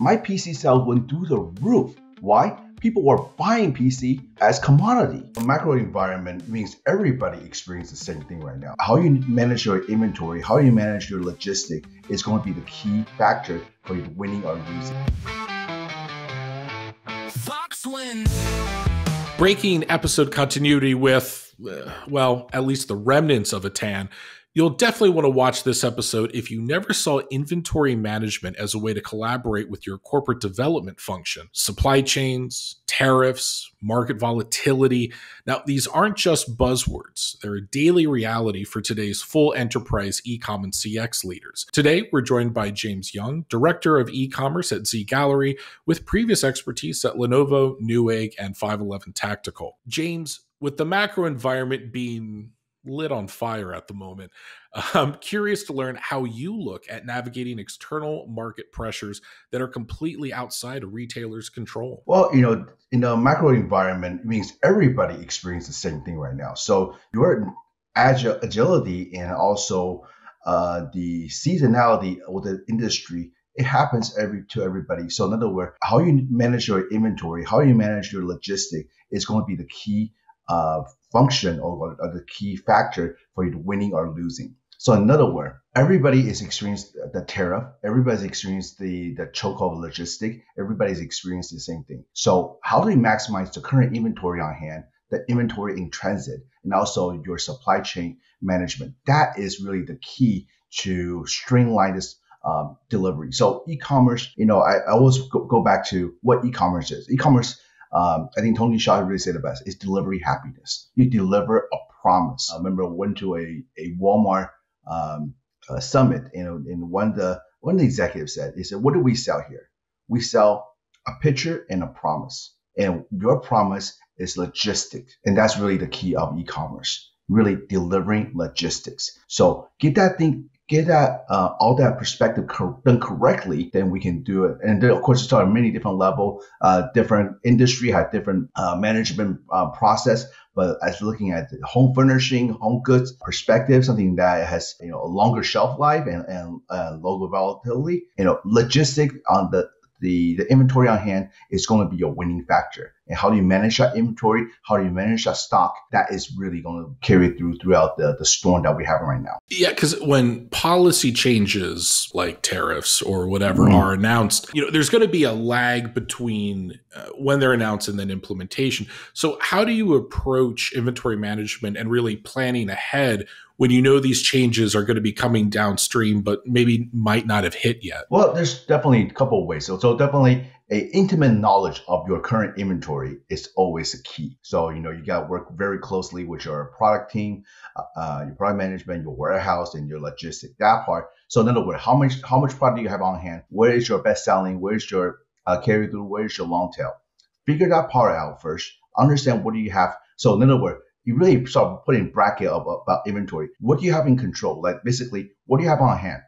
My PC sales went through the roof. Why? People were buying PC as commodity. The macro environment means everybody experiences the same thing right now. How you manage your inventory, how you manage your logistics is going to be the key factor for you winning or losing. VOX Wins. Breaking episode continuity with, well, at least the remnants of a tan. You'll definitely want to watch this episode if you never saw inventory management as a way to collaborate with your corporate development function. Supply chains, tariffs, market volatility. Now, these aren't just buzzwords. They're a daily reality for today's full enterprise e-com and CX leaders. Today, we're joined by James Young, Director of e-commerce at Z Gallerie, with previous expertise at Lenovo, Newegg, and 511 Tactical. James, with the macro environment being lit on fire at the moment, I'm curious to learn how you look at navigating external market pressures that are completely outside of retailers' control. Well, in the macro environment, it means everybody experiences the same thing right now. So your agility and also the seasonality of the industry, it happens to everybody. So in other words, how you manage your inventory, how you manage your logistics is going to be the key function or the key factor for you winning or losing. So in other words, everybody is experienced the tariff, everybody's experienced the chokehold logistic, everybody's experienced the same thing. So how do we maximize the current inventory on hand, the inventory in transit, and also your supply chain management? That is really the key to streamline this delivery. So e-commerce, I always go back to what e-commerce is. E-commerce, I think Tony Shaw really said the best, is delivery happiness. You deliver a promise. I remember I went to a Walmart summit, and one of the executives said, he said, "What do we sell here? We sell a picture and a promise. And your promise is logistics." And that's really the key of e-commerce, really delivering logistics. So get that all that perspective done correctly, then we can do it. And then, of course, it's on many different levels. Different industry have different management process. But as looking at the home furnishing, home goods perspective, something that has a longer shelf life and lower volatility, logistics on the inventory on hand is going to be your winning factor. And how do you manage that inventory? How do you manage that stock? That is really going to carry throughout the storm that we're having right now. Yeah, because when policy changes like tariffs or whatever are announced, there's going to be a lag between when they're announced and then implementation. So how do you approach inventory management and really planning ahead when you know these changes are going to be coming downstream, but maybe might not have hit yet? Well, there's definitely a couple of ways. So definitely a intimate knowledge of your current inventory is always a key. So, you got to work very closely with your product team, your product management, your warehouse, and your logistics, that part. So in other words, how much product do you have on hand? Where is your best selling? Where is your carry through? Where is your long tail? Figure that part out first. Understand what do you have. So in other words, you really start putting bracket about inventory. What do you have in control? Like basically, what do you have on hand?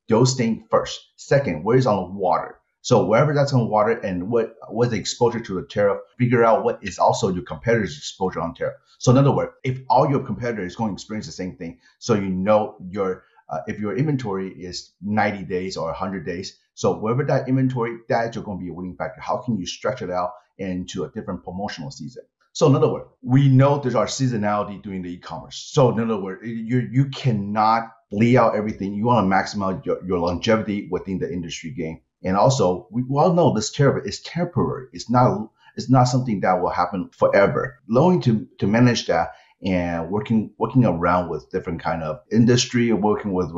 Those things first. Second, what is on the water? So wherever that's on water and what's the exposure to the tariff, figure out what is also your competitor's exposure on tariff. So in other words, if all your competitors is going to experience the same thing, so if your inventory is 90 days or 100 days, so wherever that inventory, that's going to be a winning factor. How can you stretch it out into a different promotional season? So in other words, we know there's our seasonality during the e-commerce. So in other words, you cannot lay out everything. You want to maximize your longevity within the industry game. And also, we all know this tariff is temporary. It's not something that will happen forever. Learning to manage that and working around with different kind of industry or working with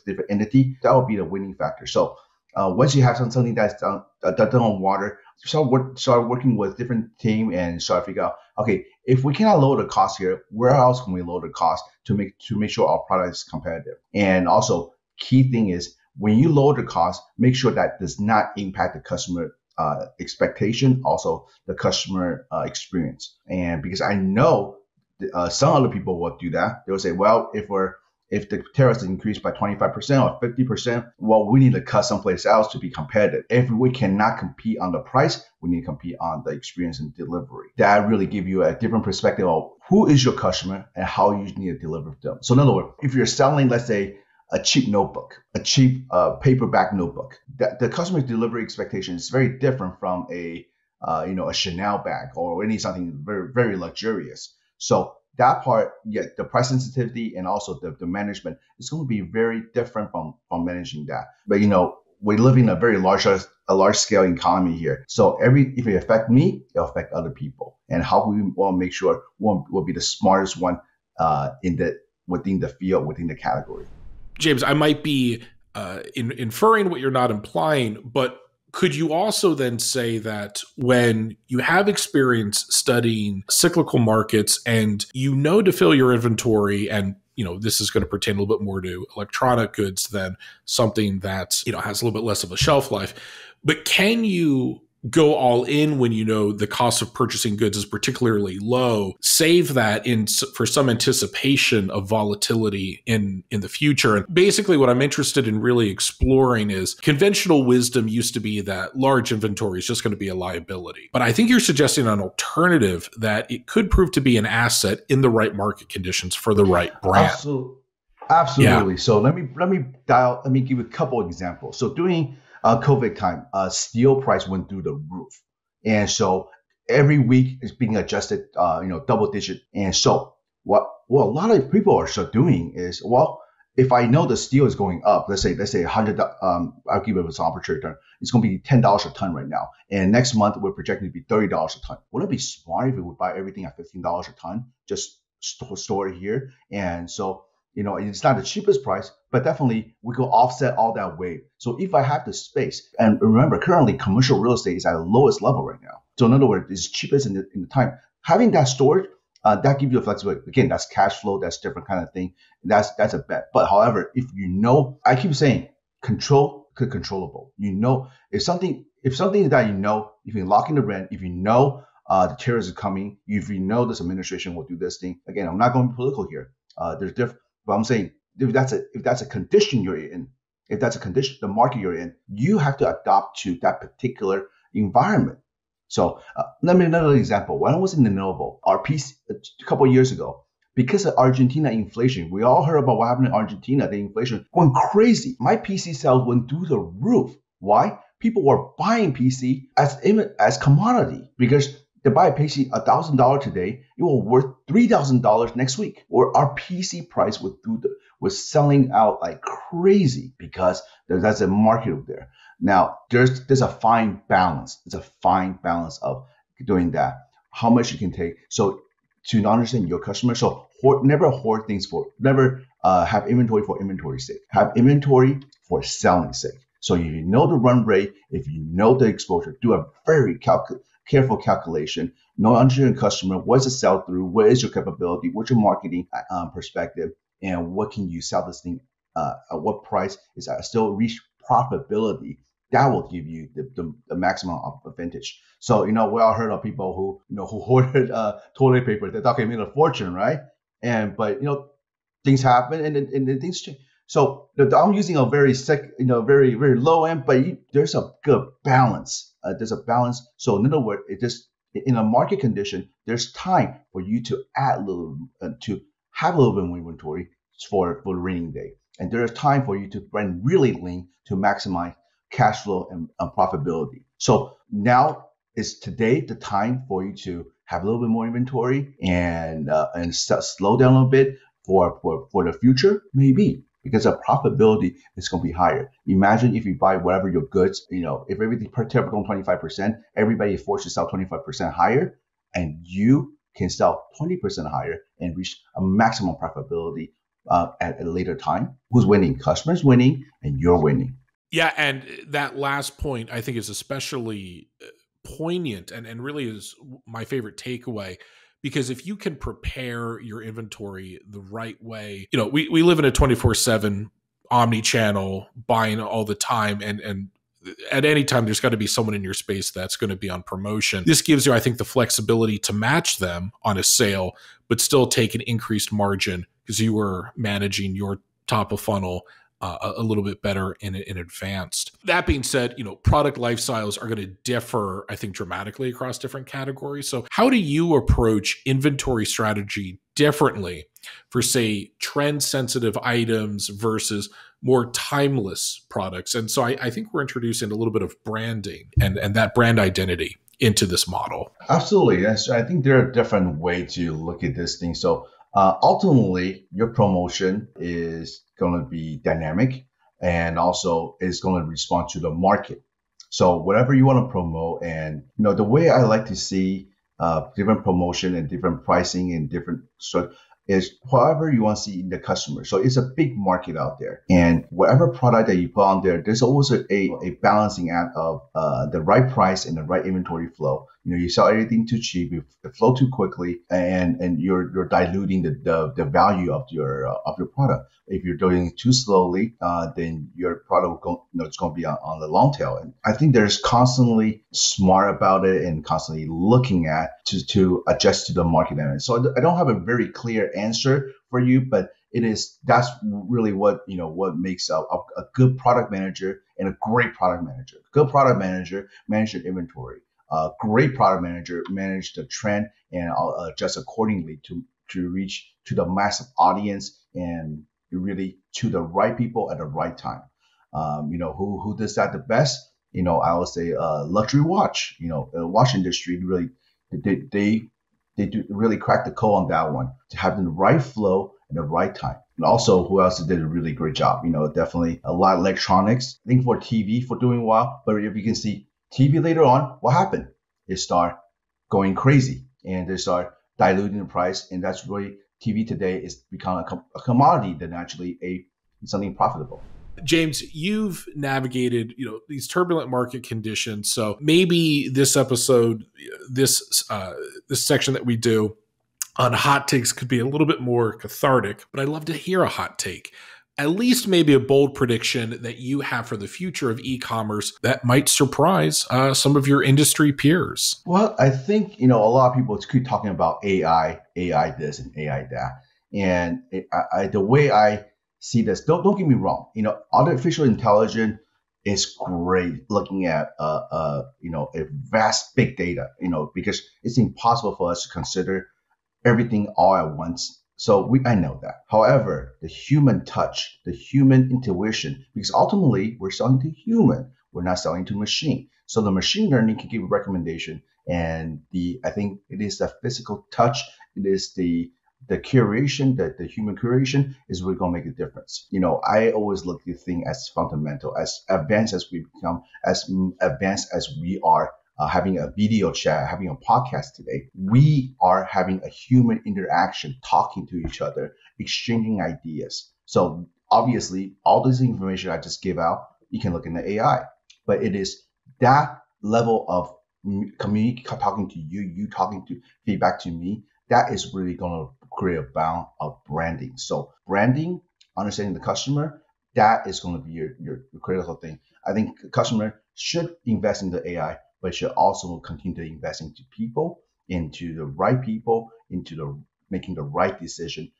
different entity, that will be the winning factor. So once you have something that's done on water, start working with different team and start figure out, okay, if we cannot lower the cost here, where else can we lower the cost to make sure our product is competitive? And also, key thing is when you lower the cost, make sure that does not impact the customer expectation, also the customer experience. And because I know some other people will do that, they'll say, well, if the tariffs increase by 25% or 50%, well, we need to cut someplace else to be competitive. If we cannot compete on the price, we need to compete on the experience and delivery. That really give you a different perspective of who is your customer and how you need to deliver them. So in other words, if you're selling, let's say, a cheap notebook, a cheap paperback notebook. The customer delivery expectation is very different from a Chanel bag or something very, very luxurious. So that part, yeah, the price sensitivity and also the management is going to be very different from managing that. But we live in a very large scale economy here. So if it affects me, it'll affect other people. And how we want to make sure one will be the smartest one within the field, within the category. James, I might be inferring what you're not implying, but could you also then say that when you have experience studying cyclical markets and to fill your inventory, and this is going to pertain a little bit more to electronic goods than something that has a little bit less of a shelf life, but can you go all in when the cost of purchasing goods is particularly low, save that for some anticipation of volatility in the future? And basically what I'm interested in really exploring is conventional wisdom used to be that large inventory is just going to be a liability. But I think you're suggesting an alternative that it could prove to be an asset in the right market conditions for the right brand. Absolutely. Yeah. So let me give you a couple of examples. So during COVID time, steel price went through the roof. And so every week it's being adjusted, double digit. And so what a lot of people are still doing is, if I know the steel is going up, let's say 100, I'll give it an arbitrary term. It's going to be $10 a ton right now. And next month we're projecting to be $30 a ton. Wouldn't it be smart if we would buy everything at $15 a ton, just store it here? And so, it's not the cheapest price, but definitely we could offset all that weight. So if I have the space, and remember, currently commercial real estate is at the lowest level right now. So in other words, it's cheapest in the time. Having that storage, that gives you a flexibility. Again, that's cash flow, that's different kind of thing. That's a bet. But however, if I keep saying controllable. If something that if you lock in the rent, if the tariffs are coming, if this administration will do this thing. Again, I'm not going political here. There's different. But I'm saying if that's a condition you're in, if that's a condition, the market you're in, you have to adapt to that particular environment. So let me another example. When I was in Lenovo, our PC a couple of years ago, because of Argentina inflation, we all heard about what happened in Argentina. The inflation went crazy. My PC sales went through the roof. Why? People were buying PC as commodity because to buy a PC $1,000 today, it will worth $3,000 next week. Or our PC price was selling out like crazy because there's a market over there. Now there's a fine balance. It's a fine balance of doing that. How much you can take. So to understand your customer, so never hoard things never have inventory for inventory's sake. Have inventory for selling sake. So if you know the run rate, if you know the exposure, do a very careful calculation, understand your customer, what's the sell through, what is your capability, what's your marketing perspective, and what can you sell this thing at what price is that still reach profitability. That will give you the maximum of advantage. So we all heard of people who hoarded toilet paper. They thought they made a fortune, right? But things happen and then things change. So I'm using a very very, very low end, but there's a good balance. There's a balance. So in other words, in a market condition, there's time for you to add to have a little bit more inventory for the raining day, and there's time for you to run really lean to maximize cash flow and profitability. So now is today the time for you to have a little bit more inventory and slow down a little bit for the future, maybe. Because the profitability is going to be higher. Imagine if you buy whatever your goods, if everything per tariff on 25%, everybody is forced to sell 25% higher, and you can sell 20% higher and reach a maximum profitability at a later time. Who's winning? Customers winning, and you're winning. Yeah, and that last point I think is especially poignant and really is my favorite takeaway. Because if you can prepare your inventory the right way, we live in a 24/7 omni-channel buying all the time. And at any time, there's got to be someone in your space that's going to be on promotion. This gives you, I think, the flexibility to match them on a sale, but still take an increased margin because you were managing your top of funnel a little bit better in advance. That being said, product life cycles are going to differ, I think, dramatically across different categories. So how do you approach inventory strategy differently for, say, trend sensitive items versus more timeless products. And so I think we're introducing a little bit of branding and that brand identity into this model. Absolutely. Yes. I think there are different ways to look at this thing. So ultimately, your promotion is going to be dynamic and also is going to respond to the market. So whatever you want to promote, and the way I like to see different promotion and different pricing and different is however you want to see the customer. So it's a big market out there, and whatever product that you put on there, there's always a balancing act of the right price and the right inventory flow. You sell everything too cheap, you flow too quickly, and you're diluting the value of your product. If you're doing it too slowly, then your product it's going to be on the long tail. And I think there's constantly smart about it and constantly looking at to adjust to the market dynamics. So I don't have a very clear answer for you, but that's really what makes a good product manager and a great product manager. Good product manager manage the inventory. Great product manager manage the trend and adjust accordingly to reach to the massive audience and really to the right people at the right time. Who does that the best? I would say luxury watch. The watch industry really they do really crack the code on that one to have the right flow at the right time. And also, who else did a really great job? Definitely a lot of electronics. I think for TV for doing well, but if you can see TV later on, what happened? They start going crazy and they start diluting the price, and that's really TV today is become a commodity than actually something profitable. James, you've navigated, these turbulent market conditions. So maybe this episode, this section that we do on hot takes could be a little bit more cathartic, but I'd love to hear a hot take. At least maybe a bold prediction that you have for the future of e-commerce that might surprise some of your industry peers. Well, I think, a lot of people keep talking about AI this and AI that. And the way I see this, don't get me wrong, artificial intelligence is great looking at, a vast big data, because it's impossible for us to consider everything all at once. So I know that. However, the human touch, the human intuition, because ultimately we're selling to human, we're not selling to machine. So the machine learning can give a recommendation, and I think it is the physical touch, it is the curation, the human curation is really going to make a difference. I always look at the thing as fundamental, as advanced as we become, as advanced as we are. Having a video chat, having a podcast today, we are having a human interaction, talking to each other, exchanging ideas. So obviously, all this information I just give out, you can look in the AI, but it is that level of talking to you talking to feedback to me, that is really going to create a bound of branding. So branding, understanding the customer, that is going to be your critical thing. I think the customer should invest in the AI, but should also continue to invest into people, into the right people, into making the right decision,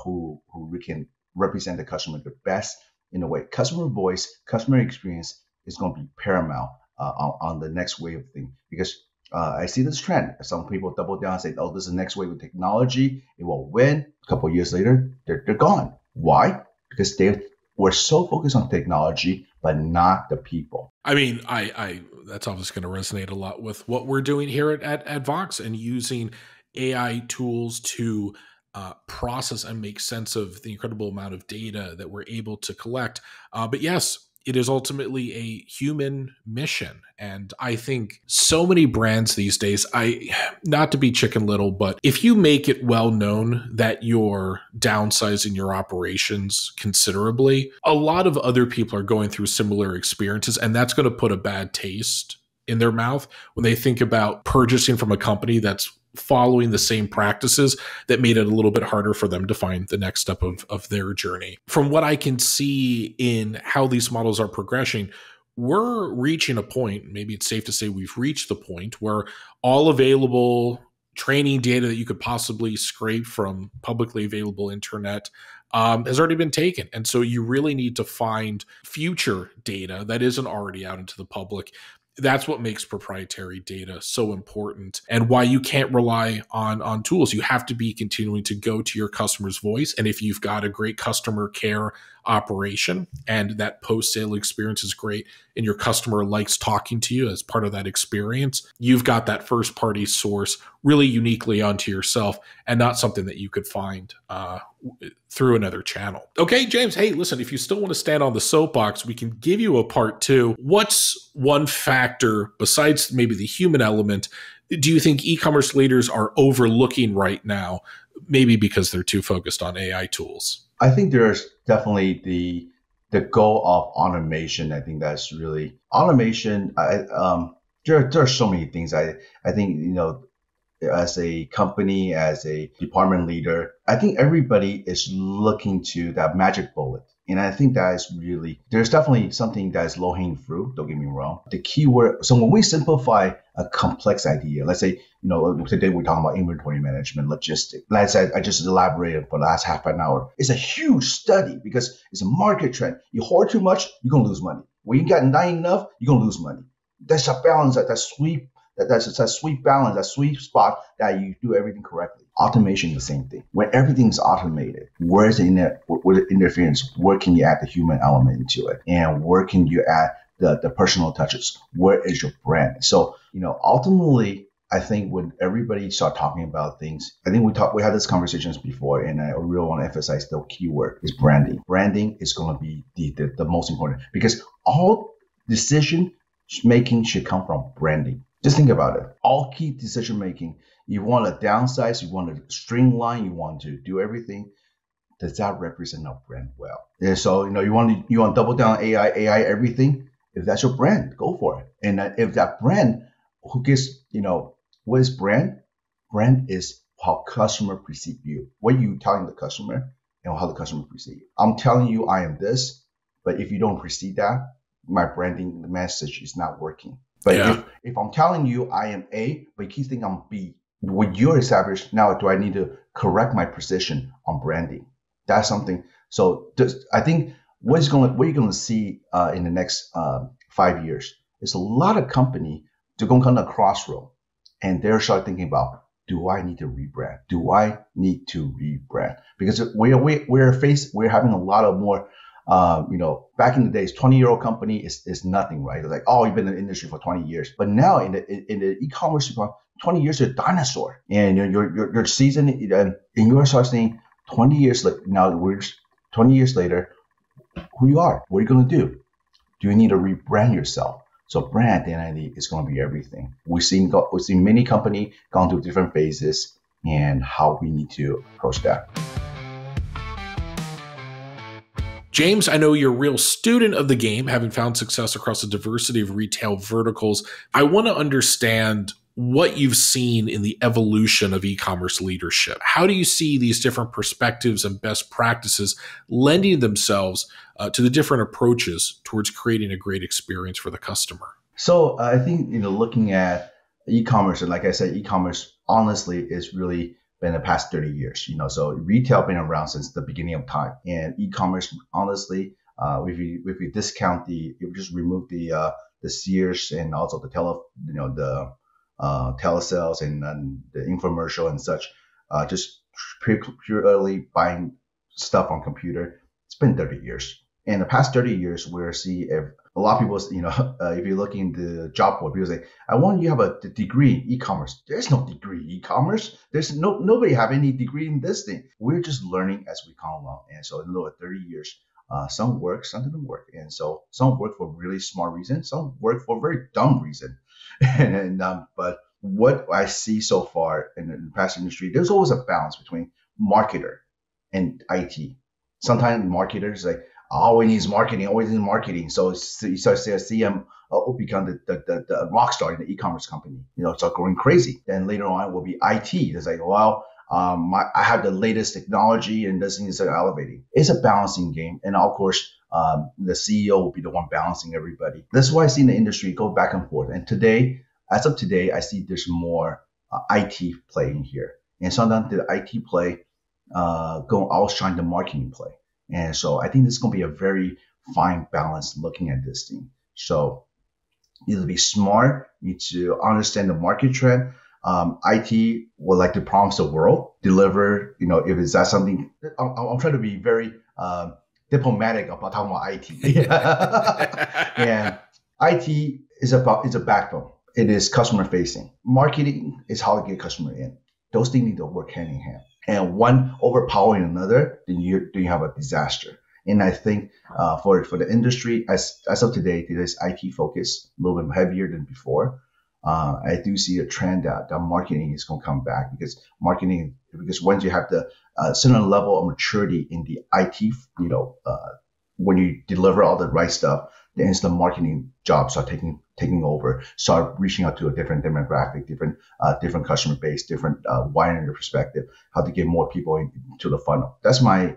who can represent the customer the best in a way. Customer voice, customer experience is going to be paramount on the next wave of thing, because I see this trend. Some people double down and say, "Oh, this is the next wave of technology. It will win." A couple of years later, they're gone. Why? Because they were so focused on technology, but not the people. I mean, that's obviously going to resonate a lot with what we're doing here at Vox and using AI tools to process and make sense of the incredible amount of data that we're able to collect. But yes, it is ultimately a human mission. And I think so many brands these days, not to be Chicken Little, but if you make it well known that you're downsizing your operations considerably, a lot of other people are going through similar experiences, and that's going to put a bad taste in their mouth when they think about purchasing from a company that's following the same practices that made it a little bit harder for them to find the next step of their journey. From what I can see in how these models are progressing, we're reaching a point, maybe it's safe to say we've reached the point where all available training data that you could possibly scrape from publicly available internet has already been taken. And so you really need to find future data that isn't already out into the public That's what makes proprietary data so important, and why you can't rely on tools. You have to be continuing to go to your customer's voice. And if you've got a great customer care operation and that post-sale experience is great and your customer likes talking to you as part of that experience, you've got that first party source really uniquely onto yourself and not something that you could find through another channel. Okay, James, hey, listen, if you still want to stand on the soapbox, we can give you a part two. What's one factor besides maybe the human element do you think e-commerce leaders are overlooking right now, maybe because they're too focused on AI tools? I think there's definitely the goal of automation. I think that's really automation. There are so many things. I think, as a company, as a department leader, I think everybody is looking to that magic bullet. And I think that is really, there's definitely something that is low-hanging fruit, don't get me wrong. The key word, so when we simplify a complex idea, let's say, today we're talking about inventory management, logistics. Like I said, I just elaborated for the last half an hour. It's a huge study because it's a market trend. You hoard too much, you're going to lose money. When you got not enough, you're going to lose money. That's a balance, that's a sweet balance, that sweet spot that you do everything correctly. Automation is the same thing. When everything's automated, where's the interference? Where can you add the human element into it? And where can you add the personal touches? Where is your brand? So, ultimately, I think when everybody start talking about things, I think we had these conversations before, and I really want to emphasize the keyword is branding. Branding is going to be the most important because all decision making should come from branding. Just think about it. All key decision making, you want to downsize, you want to streamline, you want to do everything. Does that represent our brand well? And so, you want to double down AI everything. If that's your brand, go for it. And if that brand, who gets, what is brand? Brand is how customer perceive you. What you telling the customer and how the customer perceive you. I'm telling you I am this, but if you don't perceive that, my branding message is not working. But if I'm telling you I am A, but you keep thinking I'm B, what you're established now, do I need to correct my position on branding? That's something. So I think what you're going to see in the next 5 years is a lot of company, they're going to come to a crossroad and they're start thinking about, do I need to rebrand? Do I need to rebrand? Because we're having a lot of more. Back in the days, 20-year-old company is nothing, right? It's like, oh, you've been in the industry for 20 years. But now in the e-commerce, 20 years you're a dinosaur, and you're seasoned, and you're starting saying 20 years later. Now we're 20 years later, who you are, what are you going to do? Do you need to rebrand yourself? So brand identity is going to be everything. We've seen many companies gone through different phases and how we need to approach that. James, I know you're a real student of the game, having found success across a diversity of retail verticals. I want to understand what you've seen in the evolution of e-commerce leadership. How do you see these different perspectives and best practices lending themselves to the different approaches towards creating a great experience for the customer? So I think, looking at e-commerce, and like I said, e-commerce honestly is really been the past 30 years, so retail been around since the beginning of time, and e-commerce, honestly, if you discount if you just remove the Sears and also the telesales and the infomercial and such, just purely buying stuff on computer, it's been 30 years. In the past 30 years, we're seeing a lot of people, if you're looking at the job board, people say, I want you to have a degree in e-commerce. There's no degree in e-commerce. There's nobody have any degree in this thing. We're just learning as we come along. And so in the 30 years, some work, some didn't work. And so some work for really smart reasons, some work for very dumb reason. But what I see so far in the past industry, there's always a balance between marketer and IT. Sometimes marketers like, always needs marketing. So you start to see CM become the rock star in the e-commerce company. Start going crazy. Then later on will be IT. It's like, well, I have the latest technology and this thing is elevating. It's a balancing game, and of course, the CEO will be the one balancing everybody. That's why I see in the industry go back and forth. And as of today, I see there's more IT playing here, and sometimes the IT play outshine the marketing play. And so I think this is going to be a very fine balance looking at this thing. So You need to be smart. You need to understand the market trend. IT would like to promise the world, deliver, if it's that something, I'm trying to be very diplomatic about talking about IT. And IT is a backbone. It is customer facing. Marketing is how to get customer in. Those things need to work hand in hand. And one overpowering another, then you have a disaster. And I think for the industry, as of today, it is IT focused, a little bit heavier than before. I do see a trend that marketing is going to come back because once you have the certain level of maturity in the IT, when you deliver all the right stuff, then it's the marketing jobs are taking over, start reaching out to a different demographic, different customer base, different widening your perspective, how to get more people into the funnel. That's my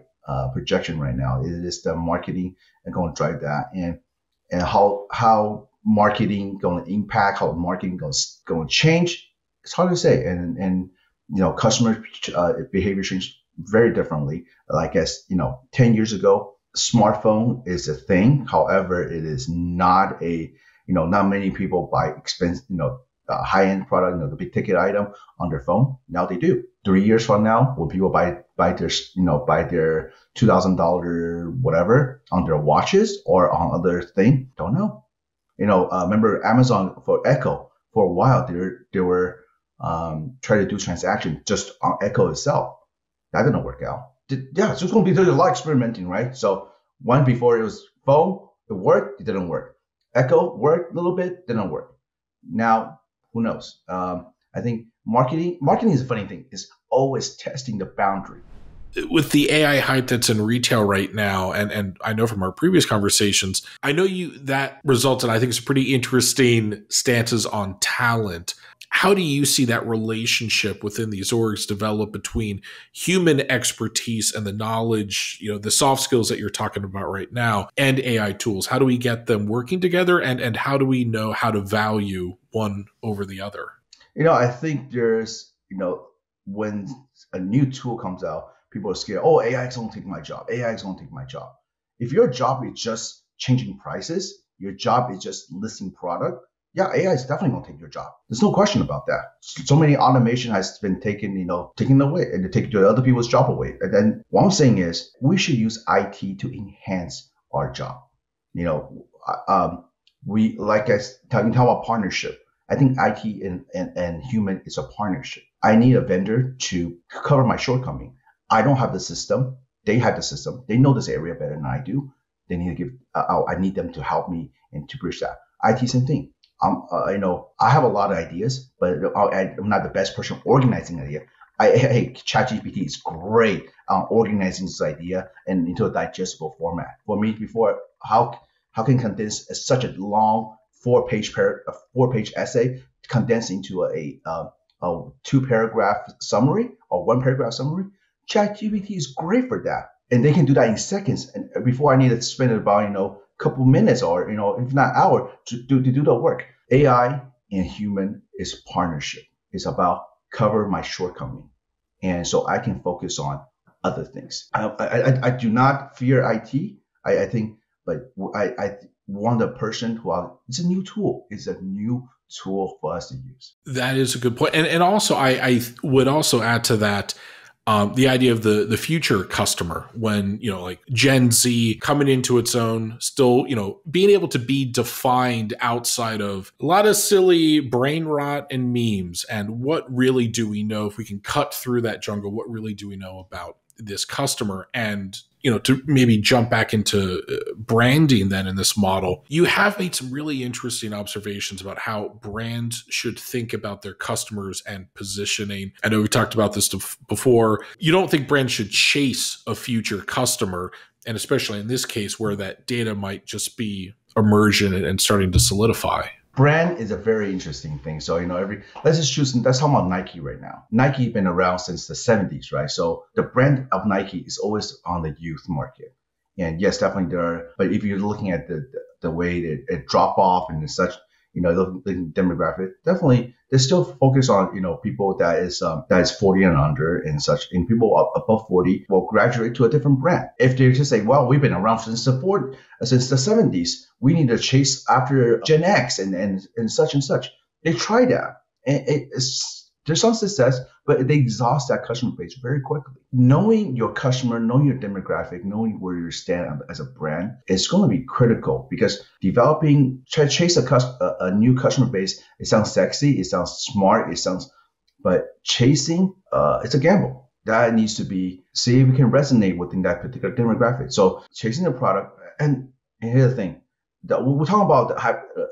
projection right now. It is the marketing and going to drive that, and how marketing going to impact, how marketing going to change. It's hard to say, and customer behavior changed very differently. Like 10 years ago, smartphone is a thing. However, it is not not many people buy expensive, high-end product, the big ticket item on their phone. Now they do. 3 years from now, will people buy their $2,000 whatever on their watches or on other thing? Don't know. Remember Amazon for Echo for a while they were trying to do transaction just on Echo itself. That didn't work out. So it's going to be there's a lot of experimenting, right? So one before it was phone, it worked, it didn't work. Echo worked a little bit, didn't work. Now, who knows? I think marketing is a funny thing. It's always testing the boundary. With the AI hype that's in retail right now, and I know from our previous conversations, I know that resulted, I think, some pretty interesting stances on talent. How do you see that relationship within these orgs develop between human expertise and the knowledge, the soft skills that you're talking about right now, and AI tools? How do we get them working together, and how do we know how to value one over the other? I think there's, when a new tool comes out, people are scared. Oh, AI is going to take my job. AI is going to take my job. If your job is just changing prices, your job is just listing product, yeah, AI is definitely going to take your job. There's no question about that. So many automation has been taken away and taking other people's job away. And then what I'm saying is we should use IT to enhance our job. We like I talking about partnership. I think IT and human is a partnership. I need a vendor to cover my shortcoming. I don't have the system. They have the system. They know this area better than I do. They need to give. I need them to help me and to bridge that. IT, same thing. I have a lot of ideas, but I'm not the best person organizing idea. Hey, ChatGPT is great organizing this idea and into a digestible format. For me, before how can condense such a long four-page essay condensed into a 2-paragraph summary or 1-paragraph summary? ChatGPT is great for that, and they can do that in seconds. And before I need to spend about couple minutes or if not hour to do the work. AI and human is partnership. It's about cover my shortcoming, and so I can focus on other things. I do not fear IT. I think, but I want a person it's a new tool. It's a new tool for us to use. That is a good point, and also I would also add to that. The idea of the future customer, when, like Gen Z coming into its own, still, being able to be defined outside of a lot of silly brain rot and memes. And what really do we know, if we can cut through that jungle, what really do we know about this customer? And, to maybe jump back into branding then in this model, you have made some really interesting observations about how brands should think about their customers and positioning. I know we talked about this before. You don't think brands should chase a future customer, and especially in this case where that data might just be emergent and starting to solidify. Brand is a very interesting thing. So, let's talk about Nike right now. Nike been around since the 70s, right? So the brand of Nike is always on the youth market. And yes, definitely but if you're looking at the way that it drop off and such, the demographic, definitely they still focus on, people that is 40 and under and such, and people above 40 will graduate to a different brand. If they just say, well, we've been around since the 70s, we need to chase after Gen X and such and such. They try that, and there's some success, but they exhaust that customer base very quickly. Knowing your customer, knowing your demographic, knowing where you stand as a brand is going to be critical, because try to chase a new customer base. It sounds sexy, it sounds smart, but chasing, it's a gamble. That needs to be, see if we can resonate within that particular demographic. So chasing the product, and here's the thing, we're talking about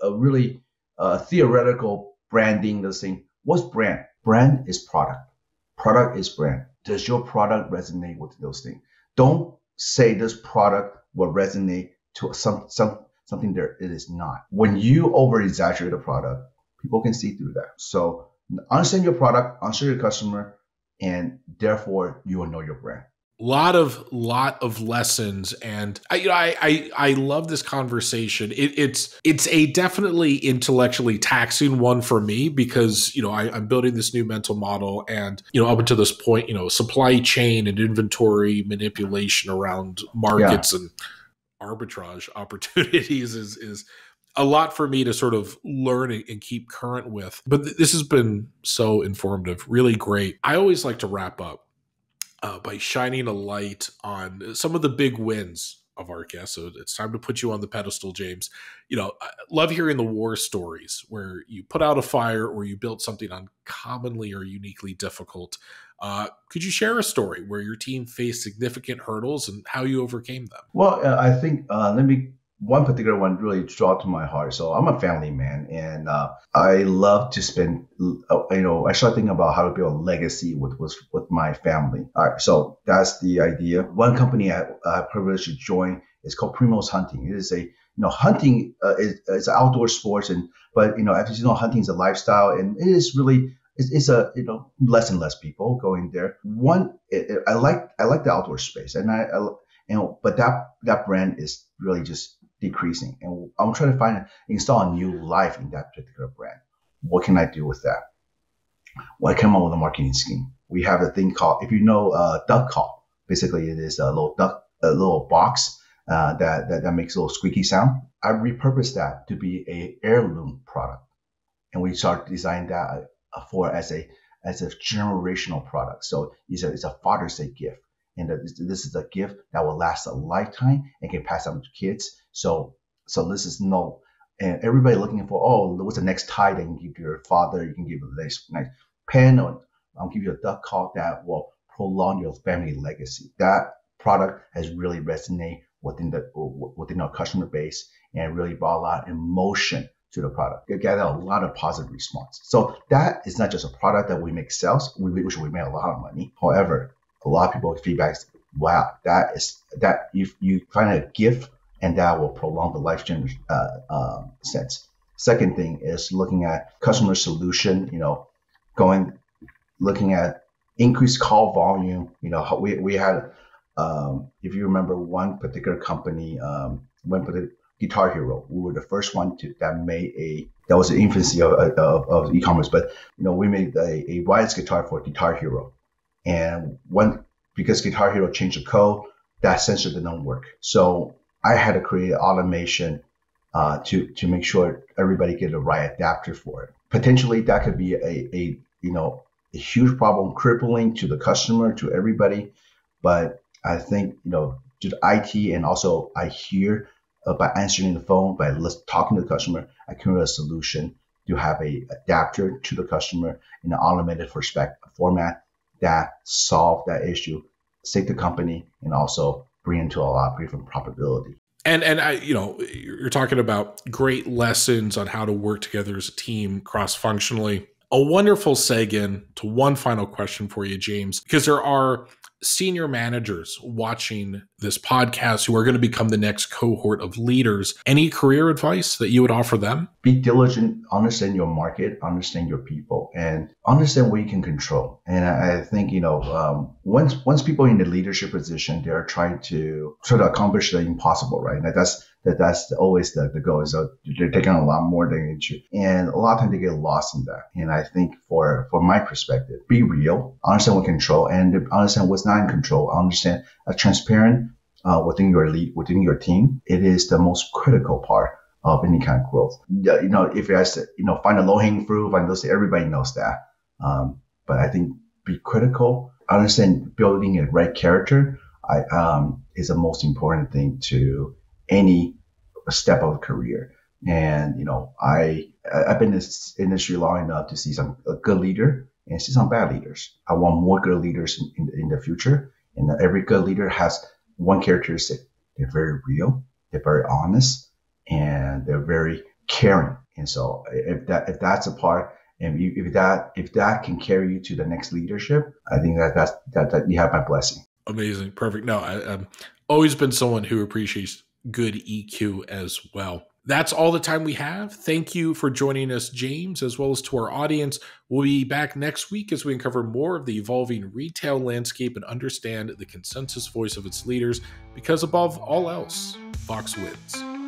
a really theoretical branding, this thing. What's brand? Brand is product. Product is brand. Does your product resonate with those things? Don't say this product will resonate to something there it is not. When you over exaggerate a product, people can see through that. So understand your product, understand your customer, and therefore you will know your brand. Lot of lessons, and I love this conversation. It's a definitely intellectually taxing one for me, because I'm building this new mental model, and up until this point, supply chain and inventory manipulation around markets and arbitrage opportunities is a lot for me to sort of learn and keep current with. But this has been so informative, really great. I always like to wrap up by shining a light on some of the big wins of our guests. So it's time to put you on the pedestal, James. I love hearing the war stories where you put out a fire or you built something uncommonly or uniquely difficult. Could you share a story where your team faced significant hurdles and how you overcame them? Well, I think one particular one really dropped to my heart. So I'm a family man, and I love to spend, I start thinking about how to build a legacy with my family. All right, so that's the idea. One company I privileged to join is called Primo's Hunting. It is hunting is outdoor sports, but as you know, hunting is a lifestyle, and it is really, it's a less and less people going there. I like the outdoor space, and but that brand is really just decreasing, and I'm trying to install a new life in that particular brand. What can I do with that? Well, I came up with a marketing scheme. We have a thing called, if you know, duck call. Basically, it is a little box that makes a little squeaky sound. I repurposed that to be a heirloom product, and we started designing that as a generational product. So it's a Father's Day gift. And this is a gift that will last a lifetime and can pass on to kids. So this is and everybody looking for, what's the next tie that you can give to your father? You can give a nice pen, or I'll give you a duck call that will prolong your family legacy. That product has really resonated within our customer base, and really brought a lot of emotion to the product. It got a lot of positive response. So that is not just a product that we make sales. We wish we made a lot of money. However, a lot of people feedback, wow, that you find a gift, and that will prolong the life sense. Second thing is looking at customer solution, looking at increased call volume. We had, if you remember, one particular company, went with the Guitar Hero. We were the first one that was the infancy of e-commerce, but we made a wireless guitar for Guitar Hero. And because Guitar Hero changed the code, that sensor didn't work. So I had to create automation to make sure everybody get the right adapter for it. Potentially, that could be a huge problem, crippling to the customer, to everybody. But I think to the IT, and also I hear by answering the phone, by talking to the customer, I create a solution to have a adapter to the customer in an automated format that solve that issue, save the company, and also bring into a lot of different profitability. And you're talking about great lessons on how to work together as a team cross-functionally. A wonderful seg in to one final question for you, James, because there are senior managers watching this podcast who are going to become the next cohort of leaders. Any career advice that you would offer them? Be diligent, understand your market, understand your people, and understand what you can control. And I think, once people in the leadership position, they're trying to accomplish the impossible, right? That's That's always the goal. So they're taking a lot more than you, and a lot of times they get lost in that. And I think for my perspective, be real, understand what control, and understand what's not in control. Understand transparent within your team. It is the most critical part of any kind of growth. If you guys find a low hanging fruit, find those, everybody knows that. But I think be critical, understand building a right character. Is the most important thing to any step of a career. And, I've been in this industry long enough to see some good leader and see some bad leaders. I want more good leaders in the future. And every good leader has one characteristic. They're very real. They're very honest, and they're very caring. And so if that's a part, and if that can carry you to the next leadership, I think that you have my blessing. Amazing. Perfect. No, I've always been someone who appreciates good EQ as well. That's all the time we have. Thank you for joining us, James, as well as to our audience. We'll be back next week as we uncover more of the evolving retail landscape and understand the consensus voice of its leaders, because above all else, VOX wins.